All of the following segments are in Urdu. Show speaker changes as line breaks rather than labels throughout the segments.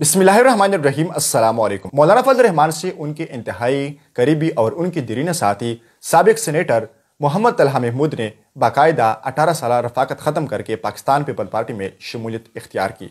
بسم اللہ الرحمن الرحیم۔ السلام علیکم۔ مولانا فضل الرحمان سے ان کے انتہائی قریبی اور ان کے دیرینہ ساتھی سابق سینیٹر محمد طلحہ محمود نے باقاعدہ 18 سالہ رفاقت ختم کر کے پاکستان پیپل پارٹی میں شمولیت اختیار کی۔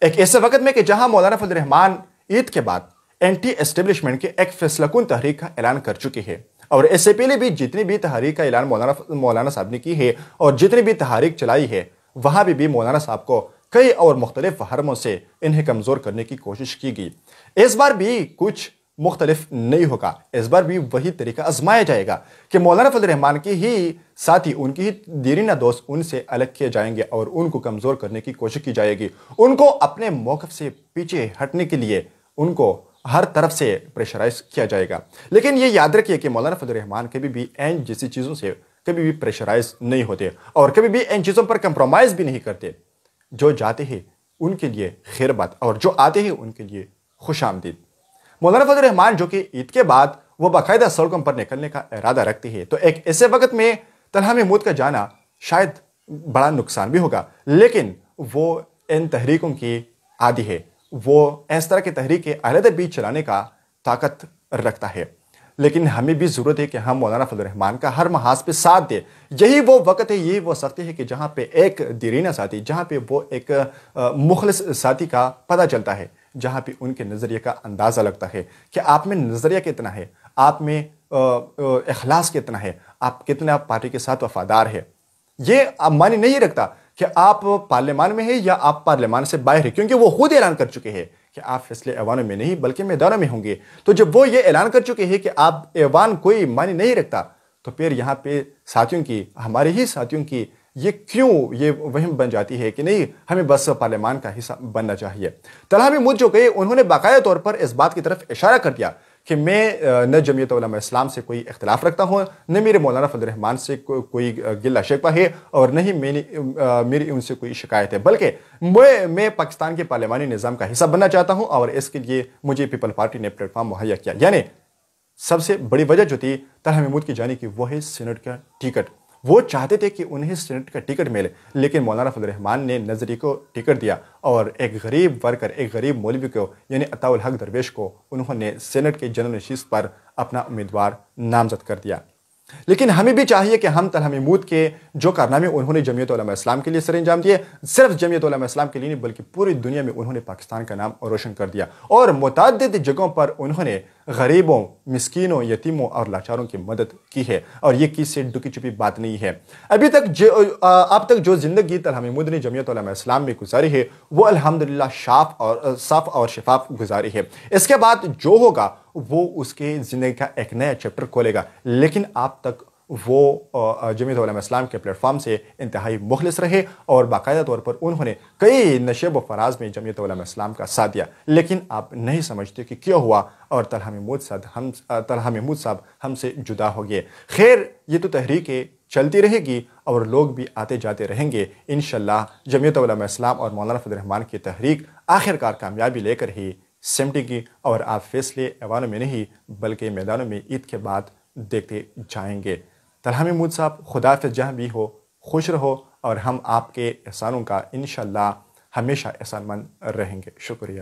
ایک ایسے وقت میں کہ جہاں مولانا فضل الرحمان عید کے بعد اینٹی اسٹیبلشمنٹ کے ایک فیصلہ کن تحریک کا اعلان کر چکے ہیں، اور اس سے پہلے بھی جتنی بھی تحریک کا اعلان مولانا صاحب نے کی ہے اور جتنی بھی تحریک چلائی ہے، وہاں بھی مولانا صاحب کو کئی اور مختلف حرموں سے انہیں کمزور کرنے کی کوشش کی گئی۔ اس بار بھی کچھ مختلف نہیں ہوگا، اس بار بھی وہی طریقہ آزمایا جائے گا کہ مولانا فضل الرحمان کی ہی ساتھی، ان کی ہی دیرینہ دوست ان سے الگ کیے جائیں گے اور ان کو کمزور کرنے کی کوشش کی جائے گی۔ ان کو اپنے موقف سے پیچھے ہٹنے کے لیے ان کو ہر طرف سے پریشرائز کیا جائے گا۔ لیکن یہ یاد رکھیے کہ مولانا فضل الرحمان کبھی بھی ان جیسی چیزوں سے کبھی بھی پریشرائز نہیں ہوتے اور کبھی بھی ان چیزوں پر کمپرومائز بھی نہیں کرتے۔ جو جاتے ہیں ان کے لیے خیر بات اور جو آتے ہیں ان کے لیے خوش آمدید۔ مولانا فضل الرحمان جو کہ عید کے بعد وہ باقاعدہ سڑکوں پر نکلنے کا ارادہ رکھتے ہیں، تو ایک ایسے وقت میں طلحہ محمود کا جانا شاید بڑا نقصان بھی ہوگا، لیکن وہ ان تحریکوں کی عادی ہے، وہ اس طرح کی تحریک علیحدہ بھی چلانے کا طاقت رکھتا ہے۔ لیکن ہمیں بھی ضرورت ہے کہ ہم مولانا فضل الرحمان کا ہر محاذ پہ ساتھ دیں۔ یہی وہ وقت ہے، یہی وہ سختی ہے کہ جہاں پہ ایک دیرینہ ساتھی، جہاں پہ وہ ایک مخلص ساتھی کا پتہ چلتا ہے، جہاں پہ ان کے نظریے کا اندازہ لگتا ہے کہ آپ میں نظریہ کتنا ہے، آپ میں اخلاص کتنا ہے، آپ کتنا پارٹی کے ساتھ وفادار ہے۔ یہ معنی نہیں رکھتا کہ آپ پارلیمان میں ہیں یا آپ پارلیمان سے باہر ہیں، کیونکہ وہ خود اعلان کر چکے ہیں کہ آپ فیصلے ایوانوں میں نہیں بلکہ میدانوں میں ہوں گے۔ تو جب وہ یہ اعلان کر چکے ہیں کہ آپ ایوان کوئی معنی نہیں رکھتا، تو پھر یہاں پہ ساتھیوں کی، ہمارے ہی ساتھیوں کی یہ کیوں یہ وہم بن جاتی ہے کہ نہیں ہمیں بس پارلیمان کا حصہ بننا چاہیے۔ طلحہ محمود جو گئے، انہوں نے باقاعدہ طور پر اس بات کی طرف اشارہ کر دیا کہ میں نہ جمعیت علماء اسلام سے کوئی اختلاف رکھتا ہوں، نہ میرے مولانا فضل الرحمان سے کوئی گلہ شکوہ ہے، اور نہ ہی میری ان سے کوئی شکایت ہے، بلکہ میں پاکستان کے پارلیمانی نظام کا حصہ بننا چاہتا ہوں، اور اس کے لیے مجھے پیپل پارٹی نے پلیٹ فارم مہیا کیا۔ یعنی سب سے بڑی وجہ جو تھی طلحہ محمود کی جانے کی، وہ ہے سینٹ کا ٹکٹ۔ وہ چاہتے تھے کہ انہیں سینٹ کا ٹکٹ ملے، لیکن مولانا فضل الرحمان نے نظری کو ٹکٹ دیا اور ایک غریب ورکر، ایک غریب مولوی کو یعنی عطاء الحق درویش کو انہوں نے سینٹ کے جنرل نشست پر اپنا امیدوار نامزد کر دیا۔ لیکن ہمیں بھی چاہیے کہ ہم طلحہ محمود کے جو کارنامے انہوں نے جمعیت علماء اسلام کے لیے سر انجام دیے، صرف جمعیت علماء اسلام کے لیے نہیں بلکہ پوری دنیا میں انہوں نے پاکستان کا نام روشن کر دیا، اور متعدد جگہوں پر انہوں نے غریبوں، مسکینوں، یتیموں اور لاچاروں کی مدد کی ہے، اور یہ کسی سے ڈکی چھپی بات نہیں ہے۔ اب تک جو زندگی طلحہ محمود نے جمعیت علماء اسلام میں گزاری ہے، وہ الحمدللہ صاف اور شفاف گزاری ہے۔ اس کے بعد جو ہوگا وہ اس کے زندگی کا ایک نیا چیپٹر کھولے گا، لیکن آپ تک وہ جمعیت علماء اسلام کے پلیٹ فارم سے انتہائی مخلص رہے، اور باقاعدہ طور پر انہوں نے کئی نشیب و فراز میں جمعیت علماء اسلام کا ساتھ دیا۔ لیکن آپ نہیں سمجھتے کہ کیا ہوا، اور طلحہ محمود صاحب ہم سے جدا ہو گئے۔ خیر، یہ تو تحریکیں چلتی رہے گی اور لوگ بھی آتے جاتے رہیں گے۔ انشاءاللہ جمعیت علماء اسلام اور مولانا فضل الرحمان کی تحریک آخرکار کامیابی لے کر ہی سمٹے گی، اور آپ فیصلے ایوانوں میں نہیں بلکہ میدانوں میں عید کے بعد دیکھتے جائیں گے۔ طلحہ محمود صاحب، خدا حافظ، جہاں بھی ہو خوش رہو، اور ہم آپ کے احسانوں کا انشاءاللہ ہمیشہ احسان مند رہیں گے۔ شکریہ۔